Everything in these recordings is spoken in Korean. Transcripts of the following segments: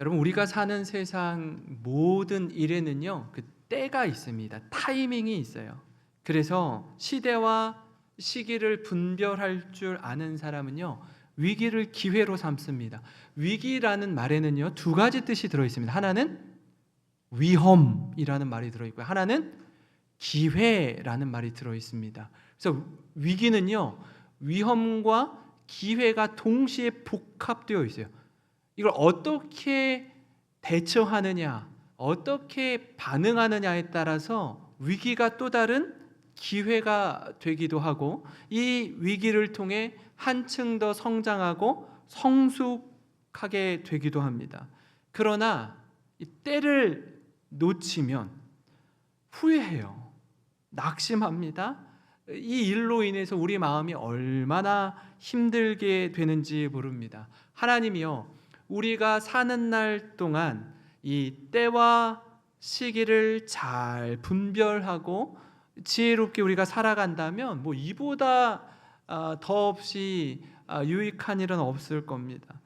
여러분, 우리가 사는 세상 모든 일에는요, 그 때가 있습니다. 타이밍이 있어요. 그래서 시대와 시기를 분별할 줄 아는 사람은요, 위기를 기회로 삼습니다. 위기라는 말에는요, 두 가지 뜻이 들어 있습니다. 하나는 위험이라는 말이 들어 있고요. 하나는 기회라는 말이 들어 있습니다. 그래서 위기는요, 위험과 기회가 동시에 복합되어 있어요. 이걸 어떻게 대처하느냐, 어떻게 반응하느냐에 따라서 위기가 또 다른 기회가 되기도 하고, 이 위기를 통해 한층 더 성장하고 성숙하게 되기도 합니다. 그러나 이 때를 놓치면 후회해요. 낙심합니다. 이 일로 인해서 우리 마음이 얼마나 힘들게 되는지 모릅니다. 하나님이요, 우리가 사는 날 동안 이 때와 시기를 잘 분별하고 지혜롭게 우리가 살아간다면 뭐 이보다 더없이 유익한 일은 없을 겁니다.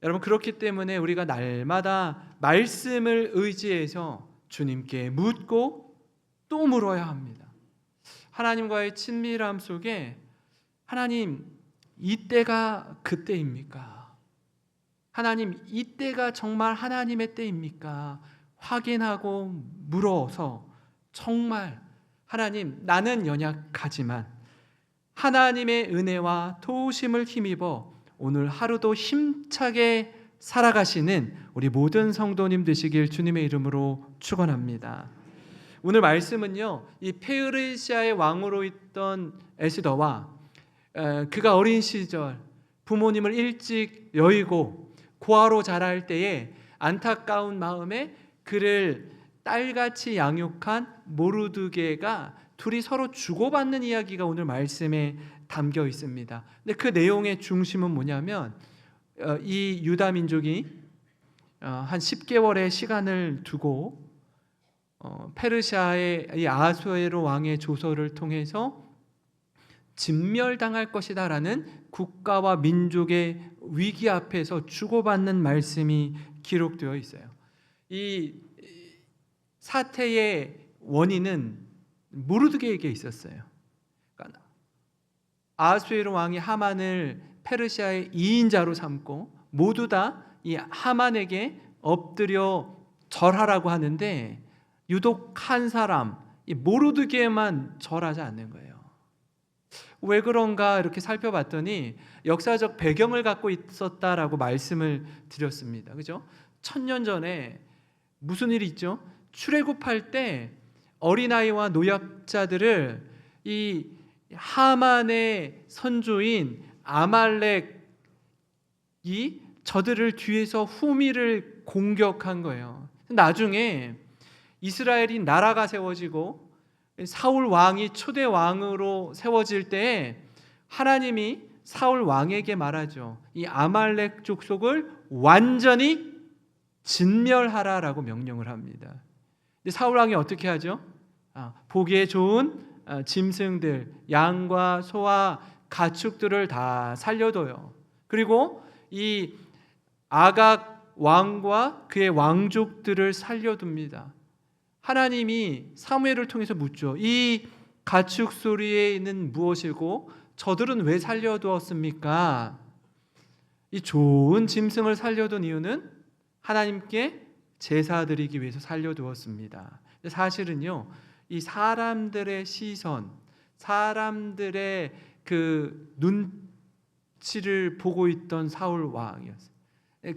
여러분, 그렇기 때문에 우리가 날마다 말씀을 의지해서 주님께 묻고 또 물어야 합니다. 하나님과의 친밀함 속에 하나님, 이때가 그때입니까? 하나님, 이때가 정말 하나님의 때입니까? 확인하고 물어서 정말 하나님, 나는 연약하지만 하나님의 은혜와 도우심을 힘입어 오늘 하루도 힘차게 살아가시는 우리 모든 성도님 되시길 주님의 이름으로 축원합니다. 오늘 말씀은요, 이 페르시아의 왕으로 있던 에스더와 그가 어린 시절 부모님을 일찍 여의고 고아로 자랄 때에 안타까운 마음에 그를 딸같이 양육한 모르드게가 둘이 서로 주고받는 이야기가 오늘 말씀에 담겨 있습니다. 근데 그 내용의 중심은 뭐냐면 이 유다 민족이 한 10개월의 시간을 두고 페르시아의 이 아하수에로 왕의 조서를 통해서 진멸당할 것이다라는 국가와 민족의 위기 앞에서 주고받는 말씀이 기록되어 있어요. 이 사태의 원인은 모르드게에게 있었어요. 그러니까 아하수에로 왕이 하만을 페르시아의 2인자로 삼고 모두 다 이 하만에게 엎드려 절하라고 하는데 유독 한 사람, 이 모르드게만 절하지 않는 거예요. 왜 그런가 이렇게 살펴봤더니 역사적 배경을 갖고 있었다라고 말씀을 드렸습니다. 그죠? 1000년 전에 무슨 일이 있죠? 출애굽할 때 어린아이와 노약자들을 이 하만의 선조인 아말렉이 저들을 뒤에서 후미를 공격한 거예요. 나중에 이스라엘이 나라가 세워지고 사울 왕이 초대 왕으로 세워질 때에 하나님이 사울 왕에게 말하죠. 이 아말렉 족속을 완전히 진멸하라라고 명령을 합니다. 근데 사울 왕이 어떻게 하죠? 보기에 좋은 짐승들, 양과 소와 가축들을 다 살려둬요. 그리고 이 아각 왕과 그의 왕족들을 살려둡니다. 하나님이 사무엘을 통해서 묻죠. 이 가축 소리에는 무엇이고 저들은 왜 살려두었습니까? 이 좋은 짐승을 살려둔 이유는 하나님께 제사 드리기 위해서 살려두었습니다. 사실은요, 이 사람들의 시선, 사람들의 그 눈치를 보고 있던 사울 왕이었어요.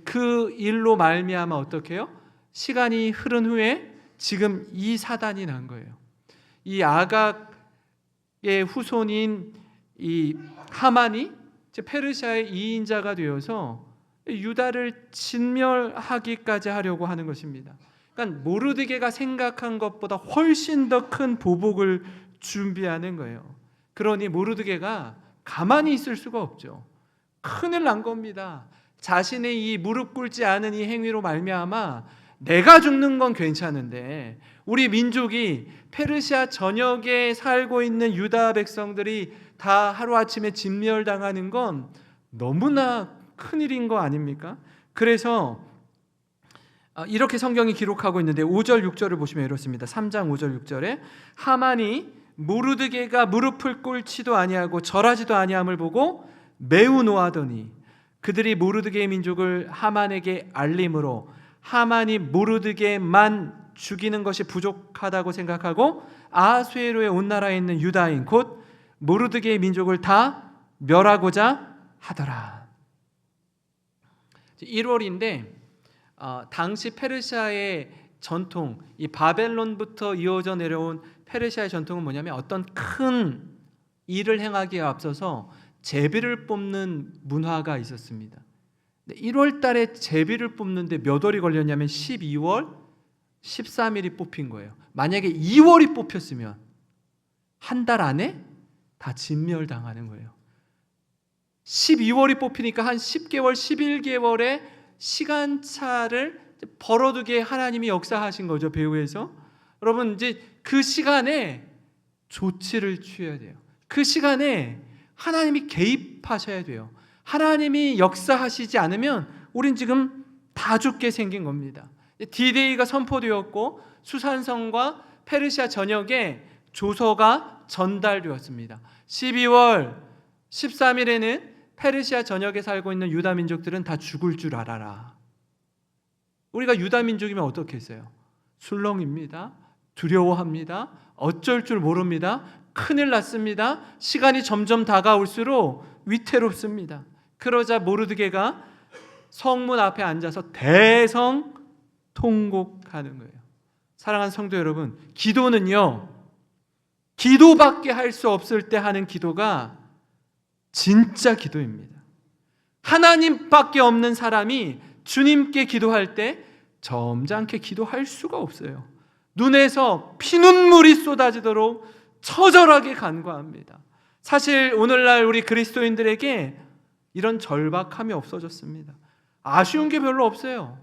그 일로 말미암아 어떻게 해요? 시간이 흐른 후에 지금 이 사단이 난 거예요. 이 아각의 후손인 이 하만이 페르시아의 2인자가 되어서 유다를 진멸하기까지 하려고 하는 것입니다. 그러니까 모르드게가 생각한 것보다 훨씬 더 큰 보복을 준비하는 거예요. 그러니 모르드게가 가만히 있을 수가 없죠. 큰일 난 겁니다. 자신의 이 무릎 꿇지 않은 이 행위로 말미암아 내가 죽는 건 괜찮은데 우리 민족이 페르시아 전역에 살고 있는 유다 백성들이 다 하루아침에 진멸당하는 건 너무나 큰일인 거 아닙니까? 그래서 이렇게 성경이 기록하고 있는데 5절 6절을 보시면 이렇습니다. 3장 5절 6절에 하만이 모르드게가 무릎을 꿇지도 아니하고 절하지도 아니함을 보고 매우 노하더니 그들이 모르드게의 민족을 하만에게 알림으로 하만이 모르드게만 죽이는 것이 부족하다고 생각하고 아하수에로의 온 나라에 있는 유다인 곧 모르드게의 민족을 다 멸하고자 하더라. 1월인데 당시 페르시아의 전통, 이 바벨론부터 이어져 내려온 페르시아의 전통은 뭐냐면 어떤 큰 일을 행하기에 앞서서 제비를 뽑는 문화가 있었습니다. 1월 달에 제비를 뽑는데 몇 월이 걸렸냐면 12월 13일이 뽑힌 거예요. 만약에 2월이 뽑혔으면 한 달 안에 다 진멸당하는 거예요. 12월이 뽑히니까 한 10개월, 11개월의 시간차를 벌어두게 하나님이 역사하신 거죠, 배후에서. 여러분, 이제 그 시간에 조치를 취해야 돼요. 그 시간에 하나님이 개입하셔야 돼요. 하나님이 역사하시지 않으면 우린 지금 다 죽게 생긴 겁니다. D-Day가 선포되었고 수산성과 페르시아 전역에 조서가 전달되었습니다. 12월 13일에는 페르시아 전역에 살고 있는 유다 민족들은 다 죽을 줄 알아라. 우리가 유다 민족이면 어떻게 했어요? 술렁입니다. 두려워합니다. 어쩔 줄 모릅니다. 큰일 났습니다. 시간이 점점 다가올수록 위태롭습니다. 그러자 모르드게가 성문 앞에 앉아서 대성 통곡하는 거예요. 사랑하는 성도 여러분, 기도는요, 기도밖에 할 수 없을 때 하는 기도가 진짜 기도입니다. 하나님밖에 없는 사람이 주님께 기도할 때 점잖게 기도할 수가 없어요. 눈에서 피눈물이 쏟아지도록 처절하게 간구합니다. 사실 오늘날 우리 그리스도인들에게 이런 절박함이 없어졌습니다. 아쉬운 게 별로 없어요.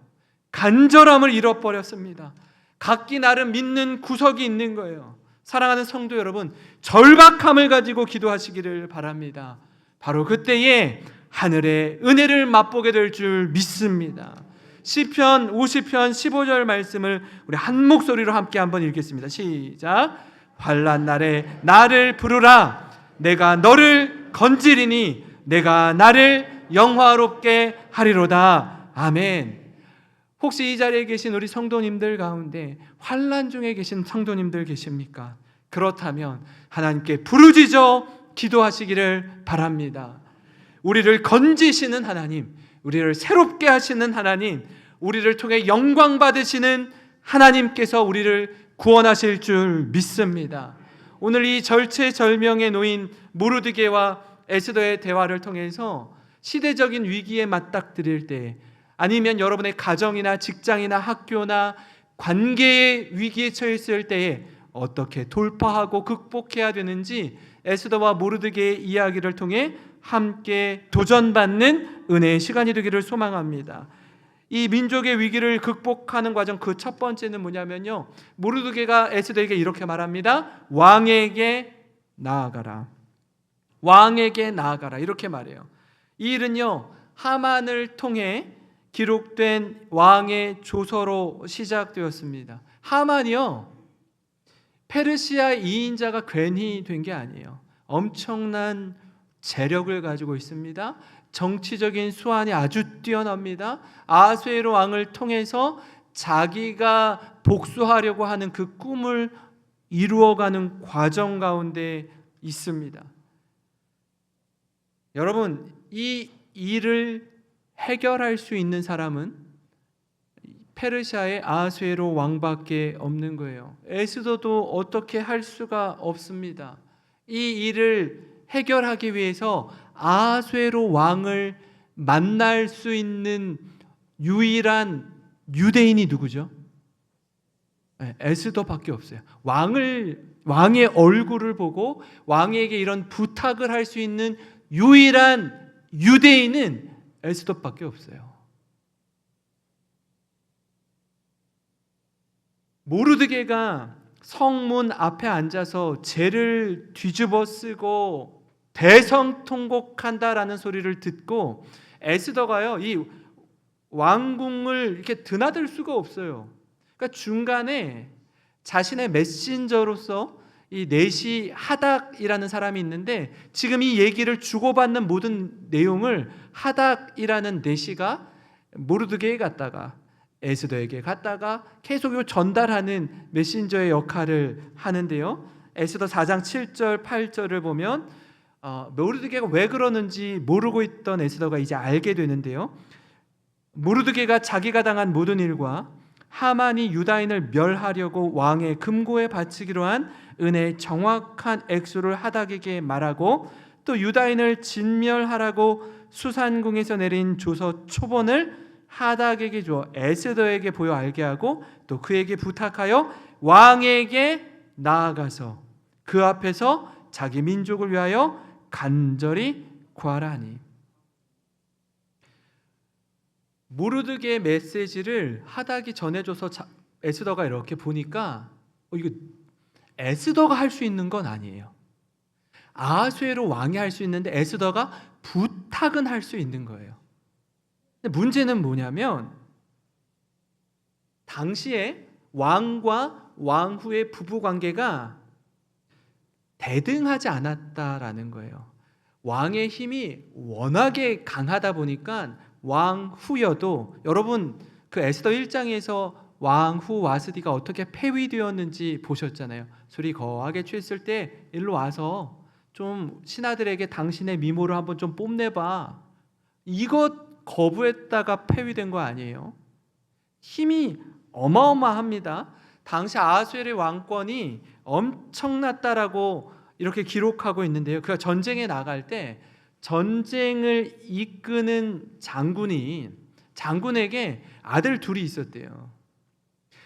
간절함을 잃어버렸습니다. 각기 나름 믿는 구석이 있는 거예요. 사랑하는 성도 여러분, 절박함을 가지고 기도하시기를 바랍니다. 바로 그때에 하늘의 은혜를 맛보게 될 줄 믿습니다. 시편 50편 15절 말씀을 우리 한 목소리로 함께 한번 읽겠습니다. 시작. 환난 날에 나를 부르라. 내가 너를 건지리니 내가 나를 영화롭게 하리로다. 아멘. 혹시 이 자리에 계신 우리 성도님들 가운데 환난 중에 계신 성도님들 계십니까? 그렇다면 하나님께 부르짖어 기도하시기를 바랍니다. 우리를 건지시는 하나님, 우리를 새롭게 하시는 하나님, 우리를 통해 영광 받으시는 하나님께서 우리를 구원하실 줄 믿습니다. 오늘 이 절체절명에 놓인 모르드게와 에스더의 대화를 통해서 시대적인 위기에 맞닥뜨릴 때, 아니면 여러분의 가정이나 직장이나 학교나 관계의 위기에 처했을 때에 어떻게 돌파하고 극복해야 되는지 에스더와 모르드게의 이야기를 통해 함께 도전받는 은혜의 시간이 되기를 소망합니다. 이 민족의 위기를 극복하는 과정, 그 첫 번째는 뭐냐면요, 모르드게가 에스더에게 이렇게 말합니다. 왕에게 나아가라. 왕에게 나아가라, 이렇게 말해요. 이 일은요, 하만을 통해 기록된 왕의 조서로 시작되었습니다. 하만이요, 페르시아 2인자가 괜히 된 게 아니에요. 엄청난 재력을 가지고 있습니다. 정치적인 수완이 아주 뛰어납니다. 아하수에로 왕을 통해서 자기가 복수하려고 하는 그 꿈을 이루어가는 과정 가운데 있습니다. 여러분, 이 일을 해결할 수 있는 사람은 페르시아의 아하수에로 왕밖에 없는 거예요. 에스더도 어떻게 할 수가 없습니다. 이 일을 해결하기 위해서 아하수에로 왕을 만날 수 있는 유일한 유대인이 누구죠? 에스더밖에 없어요. 왕의 얼굴을 보고 왕에게 이런 부탁을 할 수 있는 유일한 유대인은 에스더밖에 없어요. 모르드게가 성문 앞에 앉아서 죄를 뒤집어 쓰고 대성통곡한다라는 소리를 듣고 에스더가요, 이 왕궁을 이렇게 드나들 수가 없어요. 그러니까 중간에 자신의 메신저로서 이 네시 하닥이라는 사람이 있는데, 지금 이 얘기를 주고받는 모든 내용을 하닥이라는 네시가 모르드게에 갔다가 에스더에게 갔다가 계속 전달하는 메신저의 역할을 하는데요. 에스더 4장 7절 8절을 보면 모르드게가 왜 그러는지 모르고 있던 에스더가 이제 알게 되는데요. 모르드게가 자기가 당한 모든 일과 하만이 유다인을 멸하려고 왕의 금고에 바치기로 한 은혜의 정확한 액수를 하닥에게 말하고, 또 유다인을 진멸하라고 수산궁에서 내린 조서 초본을 하닥에게 주어 에스더에게 보여 알게 하고, 또 그에게 부탁하여 왕에게 나아가서 그 앞에서 자기 민족을 위하여 간절히 구하라 하니. 모르드게의 메시지를 하닥이 전해줘서 에스더가 이렇게 보니까 이거 에스더가 할 수 있는 건 아니에요. 아하수에로 왕이 할 수 있는데 에스더가 부탁은 할 수 있는 거예요. 근데 문제는 뭐냐면 당시에 왕과 왕후의 부부 관계가 대등하지 않았다라는 거예요. 왕의 힘이 워낙에 강하다 보니까 왕후여도, 여러분 그 에스더 1장에서 왕후 와스디가 어떻게 폐위되었는지 보셨잖아요. 술이 거하게 취했을 때 일로 와서 좀 신하들에게 당신의 미모를 한번 좀 뽐내봐. 이것 거부했다가 폐위된 거 아니에요? 힘이 어마어마합니다. 당시 아하수엘의 왕권이 엄청났다라고 이렇게 기록하고 있는데요. 그가 전쟁에 나갈 때 전쟁을 이끄는 장군에게 아들 둘이 있었대요.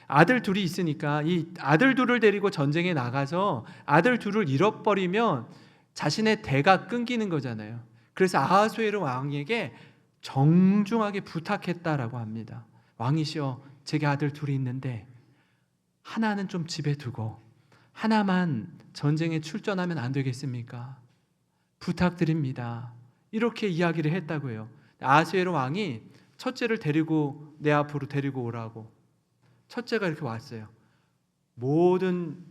아들 둘이 있으니까 이 아들 둘을 데리고 전쟁에 나가서 아들 둘을 잃어버리면 자신의 대가 끊기는 거잖아요. 그래서 아하수에르 왕에게 정중하게 부탁했다라고 합니다. 왕이시여, 제게 아들 둘이 있는데 하나는 좀 집에 두고 하나만 전쟁에 출전하면 안 되겠습니까? 부탁드립니다. 이렇게 이야기를 했다고요. 아하수에르 왕이 첫째를 데리고 내 앞으로 데리고 오라고. 첫째가 이렇게 왔어요. 모든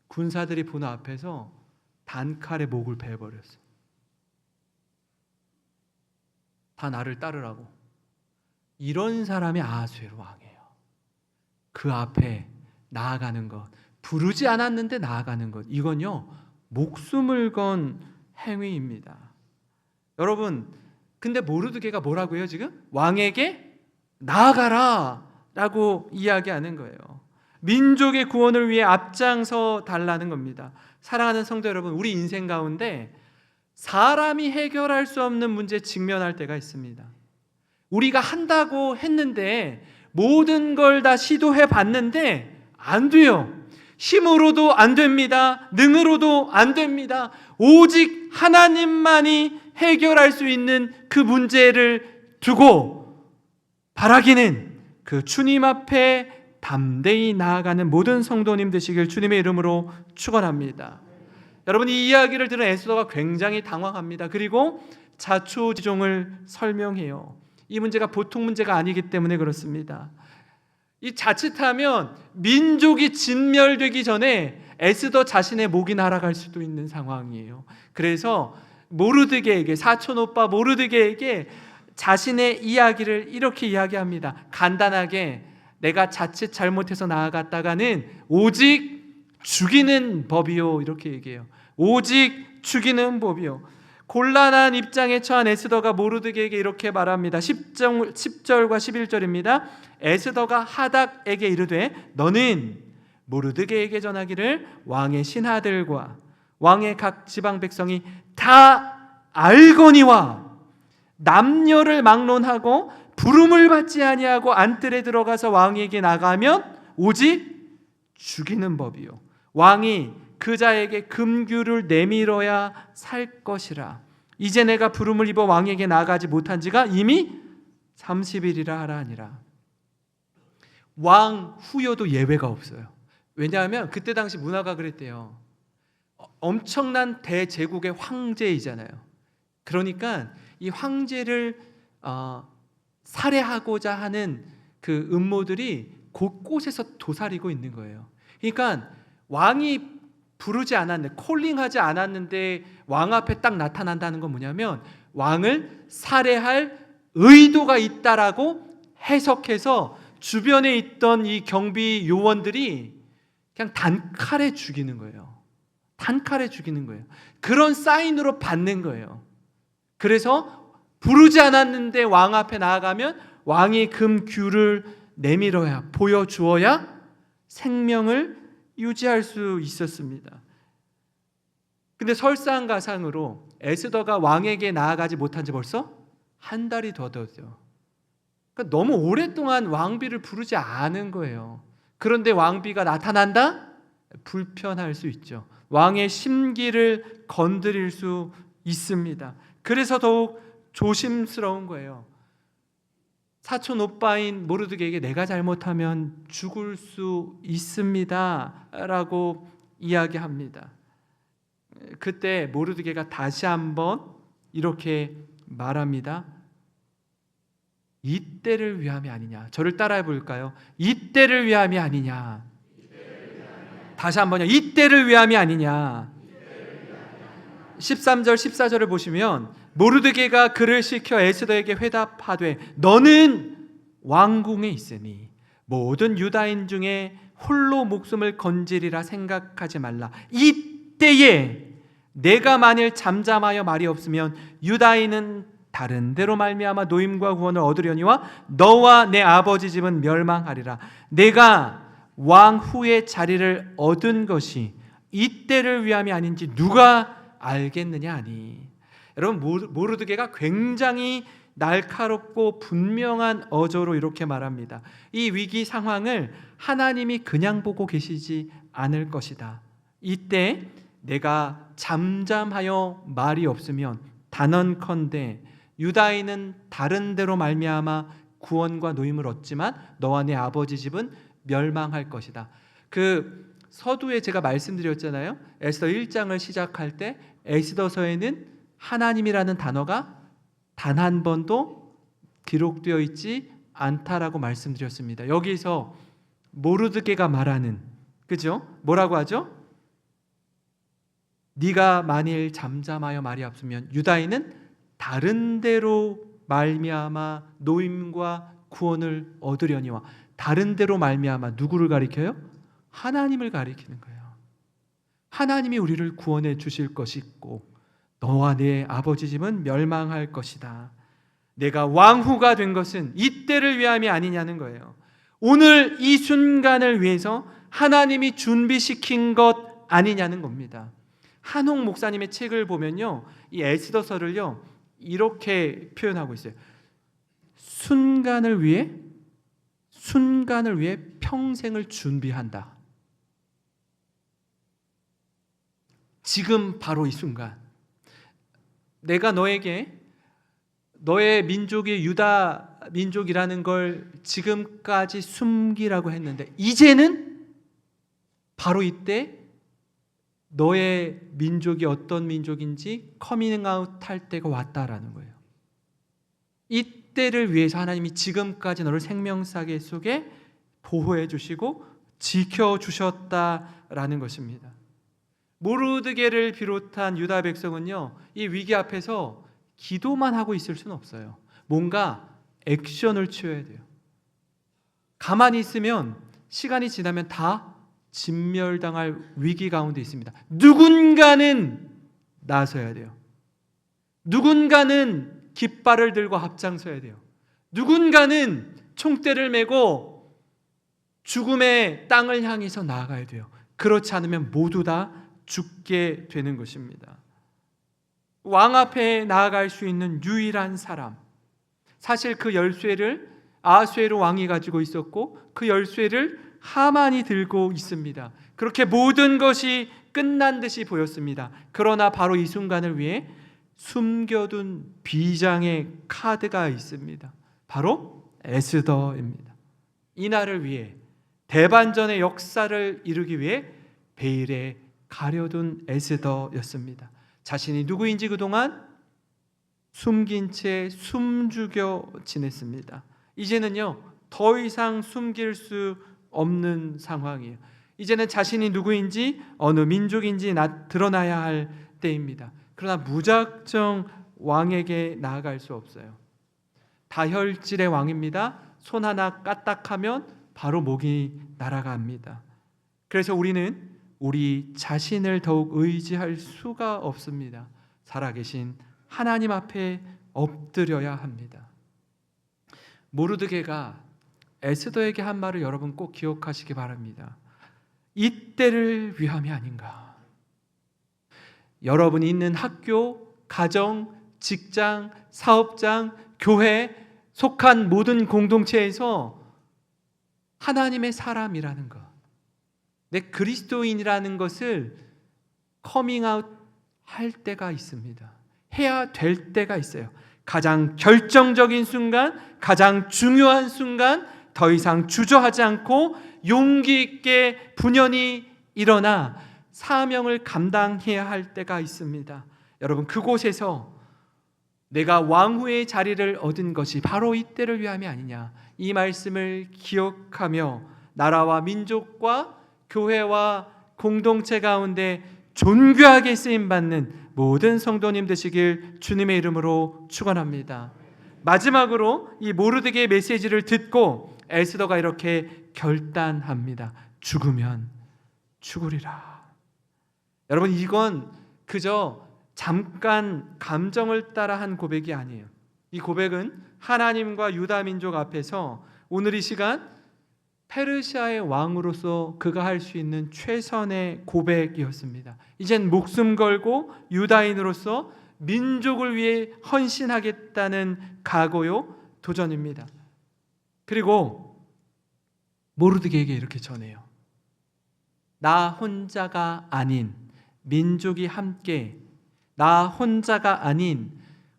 군사들이 보는 앞에서 단칼에 목을 베어버렸어요. 다 나를 따르라고. 이런 사람이 아하수에르 왕이에요. 그 앞에 나아가는 것, 부르지 않았는데 나아가는 것, 이건요 목숨을 건 행위입니다. 여러분, 근데 모르드게가 뭐라고 해요? 지금 왕에게 나아가라 라고 이야기하는 거예요. 민족의 구원을 위해 앞장서 달라는 겁니다. 사랑하는 성도 여러분, 우리 인생 가운데 사람이 해결할 수 없는 문제에 직면할 때가 있습니다. 우리가 한다고 했는데 모든 걸 다 시도해 봤는데 안 돼요. 힘으로도 안 됩니다. 능으로도 안 됩니다. 오직 하나님만이 해결할 수 있는 그 문제를 두고 바라기는 그 주님 앞에 담대히 나아가는 모든 성도님 되시길 주님의 이름으로 축원합니다. 여러분, 이 이야기를 들은 에스더가 굉장히 당황합니다. 그리고 자초지종을 설명해요. 이 문제가 보통 문제가 아니기 때문에 그렇습니다. 이 자칫하면 민족이 진멸되기 전에 에스더 자신의 목이 날아갈 수도 있는 상황이에요. 그래서 모르드게에게, 사촌 오빠 모르드게에게 자신의 이야기를 이렇게 이야기합니다. 간단하게, 내가 자칫 잘못해서 나아갔다가는 오직 죽이는 법이요, 이렇게 얘기해요. 오직 죽이는 법이요. 곤란한 입장에 처한 에스더가 모르드게에게 이렇게 말합니다. 10절과 11절입니다. 에스더가 하닥에게 이르되 너는 모르드게에게 전하기를 왕의 신하들과 왕의 각 지방 백성이 다 알거니와 남녀를 막론하고 부름을 받지 아니하고 안뜰에 들어가서 왕에게 나가면 오직 죽이는 법이요, 왕이 그 자에게 금규를 내밀어야 살 것이라. 이제 내가 부름을 입어 왕에게 나가지 못한 지가 이미 30일이라 하라 하니라. 왕 후여도 예외가 없어요. 왜냐하면 그때 당시 문화가 그랬대요. 엄청난 대제국의 황제이잖아요. 그러니까 이 황제를 살해하고자 하는 그 음모들이 곳곳에서 도사리고 있는 거예요. 그러니까 왕이 부르지 않았는데, 콜링하지 않았는데 왕 앞에 딱 나타난다는 건 뭐냐면 왕을 살해할 의도가 있다라고 해석해서 주변에 있던 이 경비 요원들이 그냥 단칼에 죽이는 거예요. 단칼에 죽이는 거예요. 그런 사인으로 받는 거예요. 그래서 부르지 않았는데 왕 앞에 나아가면 왕이 금규를 내밀어야, 보여주어야 생명을 유지할 수 있었습니다. 근데 설상가상으로 에스더가 왕에게 나아가지 못한 지 벌써 한 달이 더 됐죠. 그러니까 너무 오랫동안 왕비를 부르지 않은 거예요. 그런데 왕비가 나타난다? 불편할 수 있죠. 왕의 심기를 건드릴 수 있습니다. 그래서 더욱 조심스러운 거예요. 사촌 오빠인 모르드게에게 내가 잘못하면 죽을 수 있습니다 라고 이야기합니다. 그때 모르드게가 다시 한번 이렇게 말합니다. 이때를 위함이 아니냐. 저를 따라해 볼까요? 이때를 위함이 아니냐. 다시 한번요. 이때를 위함이 아니냐. 13절 14절을 보시면 모르드게가 그를 시켜 에스더에게 회답하되 너는 왕궁에 있으니 모든 유다인 중에 홀로 목숨을 건지리라 생각하지 말라. 이때에 내가 만일 잠잠하여 말이 없으면 유다인은 다른 데로 말미암아 노임과 구원을 얻으려니와 너와 내 아버지 집은 멸망하리라. 내가 왕 후의 자리를 얻은 것이 이때를 위함이 아닌지 누가 알겠느냐 하니. 여러분, 모르드게가 굉장히 날카롭고 분명한 어조로 이렇게 말합니다. 이 위기 상황을 하나님이 그냥 보고 계시지 않을 것이다. 이때 내가 잠잠하여 말이 없으면 단언컨대 유다인은 다른 데로 말미암아 구원과 노임을 얻지만 너와 내 아버지 집은 멸망할 것이다. 그 서두에 제가 말씀드렸잖아요. 에스더 1장을 시작할 때 에스더서에는 하나님이라는 단어가 단 한 번도 기록되어 있지 않다라고 말씀드렸습니다. 여기서 모르드게가 말하는, 그죠? 뭐라고 하죠? 네가 만일 잠잠하여 말이 없으면 유다인은 다른 데로 말미암아 노임과 구원을 얻으려니와. 다른 데로 말미암아 누구를 가리켜요? 하나님을 가리키는 거예요. 하나님이 우리를 구원해 주실 것이고 너와 내 아버지 집은 멸망할 것이다. 내가 왕후가 된 것은 이때를 위함이 아니냐는 거예요. 오늘 이 순간을 위해서 하나님이 준비시킨 것 아니냐는 겁니다. 한홍 목사님의 책을 보면요, 이 에스더서를요 이렇게 표현하고 있어요. 순간을 위해 평생을 준비한다. 지금 바로 이 순간 내가 너에게 너의 민족이 유다 민족이라는 걸 지금까지 숨기라고 했는데 이제는 바로 이때 너의 민족이 어떤 민족인지 커밍아웃 할 때가 왔다라는 거예요. 이때를 위해서 하나님이 지금까지 너를 생명사계 속에 보호해 주시고 지켜주셨다라는 것입니다. 모르드게를 비롯한 유다 백성은요, 이 위기 앞에서 기도만 하고 있을 수는 없어요. 뭔가 액션을 취해야 돼요. 가만히 있으면 시간이 지나면 다 진멸당할 위기 가운데 있습니다. 누군가는 나서야 돼요. 누군가는 깃발을 들고 앞장서야 돼요. 누군가는 총대를 메고 죽음의 땅을 향해서 나아가야 돼요. 그렇지 않으면 모두 다 죽게 되는 것입니다. 왕 앞에 나아갈 수 있는 유일한 사람, 사실 그 열쇠를 아하수에로 왕이 가지고 있었고 그 열쇠를 하만이 들고 있습니다. 그렇게 모든 것이 끝난 듯이 보였습니다. 그러나 바로 이 순간을 위해 숨겨둔 비장의 카드가 있습니다. 바로 에스더입니다. 이날을 위해, 대반전의 역사를 이루기 위해 베일에 가려둔 에스더였습니다. 자신이 누구인지 그동안 숨긴 채 숨죽여 지냈습니다. 이제는요, 더 이상 숨길 수 없는 상황이에요. 이제는 자신이 누구인지 어느 민족인지 드러나야 할 때입니다. 그러나 무작정 왕에게 나아갈 수 없어요. 다혈질의 왕입니다. 손 하나 까딱하면 바로 목이 날아갑니다. 그래서 우리는 우리 자신을 더욱 의지할 수가 없습니다. 살아계신 하나님 앞에 엎드려야 합니다. 모르드게가 에스더에게 한 말을 여러분 꼭 기억하시기 바랍니다. 이때를 위함이 아닌가. 여러분이 있는 학교, 가정, 직장, 사업장, 교회, 속한 모든 공동체에서 하나님의 사람이라는 것, 내 그리스도인이라는 것을 커밍아웃 할 때가 있습니다. 해야 될 때가 있어요. 가장 결정적인 순간, 가장 중요한 순간, 더 이상 주저하지 않고 용기 있게 분연히 일어나 사명을 감당해야 할 때가 있습니다. 여러분, 그곳에서 내가 왕후의 자리를 얻은 것이 바로 이때를 위함이 아니냐, 이 말씀을 기억하며 나라와 민족과 교회와 공동체 가운데 존귀하게 쓰임받는 모든 성도님 되시길 주님의 이름으로 축원합니다. 마지막으로 이 모르드게의 메시지를 듣고 에스더가 이렇게 결단합니다. 죽으면 죽으리라. 여러분, 이건 그저 잠깐 감정을 따라 한 고백이 아니에요. 이 고백은 하나님과 유다 민족 앞에서 오늘 이 시간 페르시아의 왕으로서 그가 할 수 있는 최선의 고백이었습니다. 이젠 목숨 걸고 유다인으로서 민족을 위해 헌신하겠다는 각오요, 도전입니다. 그리고 모르드게에게 이렇게 전해요. 나 혼자가 아닌 민족이 함께, 나 혼자가 아닌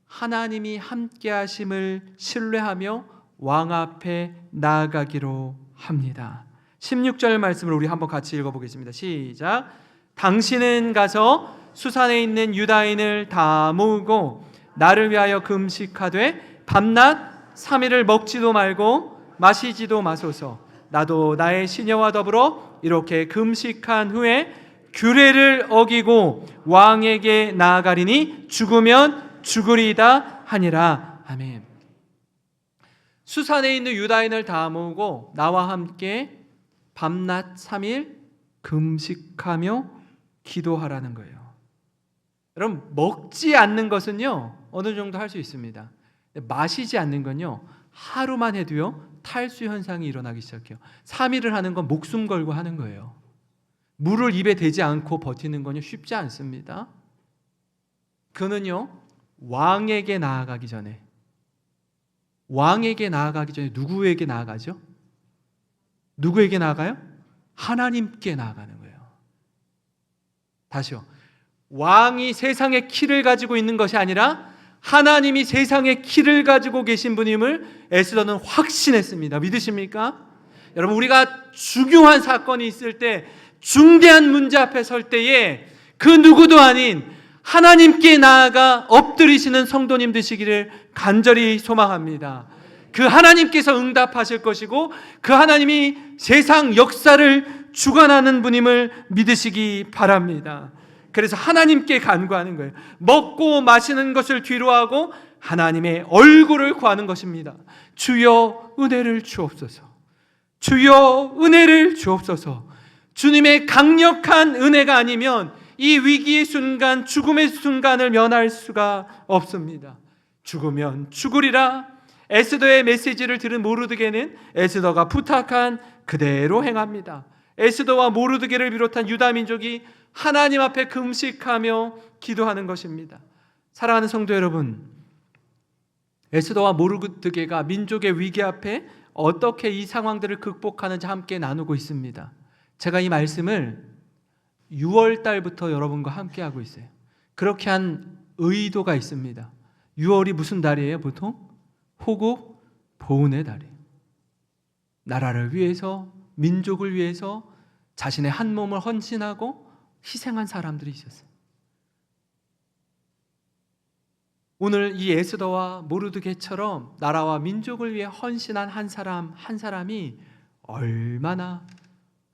하나님이 함께 하심을 신뢰하며 왕 앞에 나아가기로 합니다. 16절 말씀을 우리 한번 같이 읽어보겠습니다. 시작. 당신은 가서 수산에 있는 유다인을 다 모으고 나를 위하여 금식하되 밤낮 3일을 먹지도 말고 마시지도 마소서. 나도 나의 시녀와 더불어 이렇게 금식한 후에 규례를 어기고 왕에게 나아가리니 죽으면 죽으리이다 하니라. 아멘. 수산에 있는 유다인을 다 모으고 나와 함께 밤낮 3일 금식하며 기도하라는 거예요. 여러분, 먹지 않는 것은요 어느 정도 할 수 있습니다. 마시지 않는 건요 하루만 해도요 탈수 현상이 일어나기 시작해요. 3일을 하는 건 목숨 걸고 하는 거예요. 물을 입에 대지 않고 버티는 건요 쉽지 않습니다. 그는요 왕에게 나아가기 전에 누구에게 나아가죠? 누구에게 나아가요? 하나님께 나아가는 거예요. 다시요. 왕이 세상의 키를 가지고 있는 것이 아니라 하나님이 세상의 키를 가지고 계신 분임을 에스더는 확신했습니다. 믿으십니까? 여러분, 우리가 중요한 사건이 있을 때, 중대한 문제 앞에 설 때에 그 누구도 아닌 하나님께 나아가 엎드리시는 성도님 되시기를 간절히 소망합니다. 그 하나님께서 응답하실 것이고 그 하나님이 세상 역사를 주관하는 분임을 믿으시기 바랍니다. 그래서 하나님께 간구하는 거예요. 먹고 마시는 것을 뒤로하고 하나님의 얼굴을 구하는 것입니다. 주여 은혜를 주옵소서. 주여 은혜를 주옵소서. 주님의 강력한 은혜가 아니면 이 위기의 순간, 죽음의 순간을 면할 수가 없습니다. 죽으면 죽으리라. 에스더의 메시지를 들은 모르드게는 에스더가 부탁한 그대로 행합니다. 에스더와 모르드게를 비롯한 유다 민족이 하나님 앞에 금식하며 기도하는 것입니다. 사랑하는 성도 여러분, 에스더와 모르드게가 민족의 위기 앞에 어떻게 이 상황들을 극복하는지 함께 나누고 있습니다. 제가 이 말씀을 6월 달부터 여러분과 함께 하고 있어요. 그렇게 한 의도가 있습니다. 6월이 무슨 달이에요? 보통 호국 보훈의 달이에요. 나라를 위해서, 민족을 위해서 자신의 한 몸을 헌신하고 희생한 사람들이 있었어요. 오늘 이 에스더와 모르드게처럼 나라와 민족을 위해 헌신한 한 사람 한 사람이 얼마나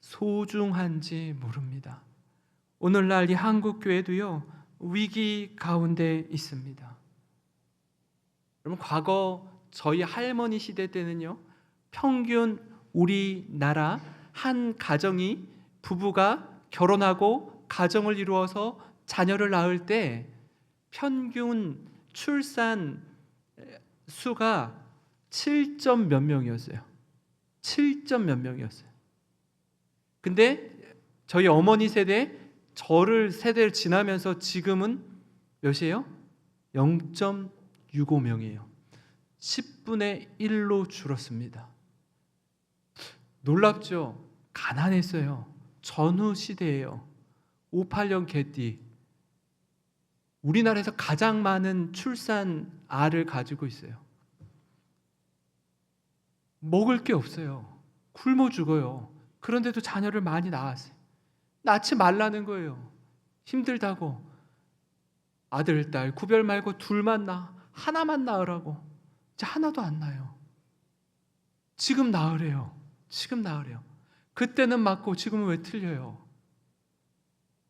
소중한지 모릅니다. 오늘날 이 한국 교회도요, 위기 가운데 있습니다. 여러분, 과거 저희 할머니 시대 때는요, 평균 우리나라 한 가정이 부부가 결혼하고 가정을 이루어서 자녀를 낳을 때 평균 출산 수가 7점 몇 명이었어요. 7점 몇 명이었어요. 근데 저희 어머니 세대를 지나면서 지금은 몇이에요? 0.65명이에요. 10분의 1로 줄었습니다. 놀랍죠? 가난했어요. 전후 시대예요. 58년 개띠. 우리나라에서 가장 많은 출산아를 가지고 있어요. 먹을 게 없어요. 굶어 죽어요. 그런데도 자녀를 많이 낳았어요. 낳지 말라는 거예요. 힘들다고. 아들, 딸 구별 말고 둘만 낳아. 하나만 낳으라고. 이제 하나도 안 낳아요. 지금 낳으래요. 지금 낳으래요. 그때는 맞고 지금은 왜 틀려요?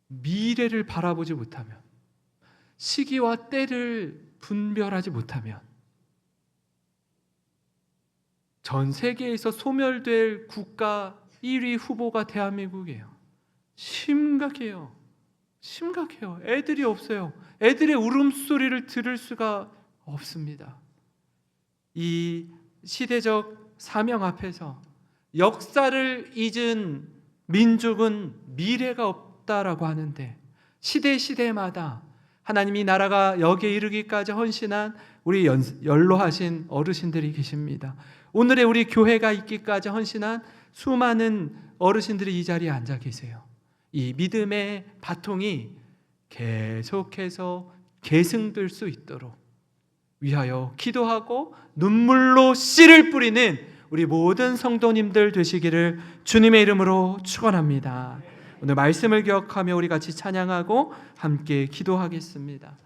미래를 바라보지 못하면, 시기와 때를 분별하지 못하면 전 세계에서 소멸될 국가 1위 후보가 대한민국이에요. 심각해요. 심각해요. 애들이 없어요. 애들의 울음소리를 들을 수가 없습니다. 이 시대적 사명 앞에서 역사를 잊은 민족은 미래가 없다라고 하는데, 시대마다 하나님이 나라가 여기에 이르기까지 헌신한 우리 연로하신 어르신들이 계십니다. 오늘의 우리 교회가 있기까지 헌신한 수많은 어르신들이 이 자리에 앉아 계세요. 이 믿음의 바통이 계속해서 계승될 수 있도록 위하여 기도하고 눈물로 씨를 뿌리는 우리 모든 성도님들 되시기를 주님의 이름으로 축원합니다. 오늘 말씀을 기억하며 우리 같이 찬양하고 함께 기도하겠습니다.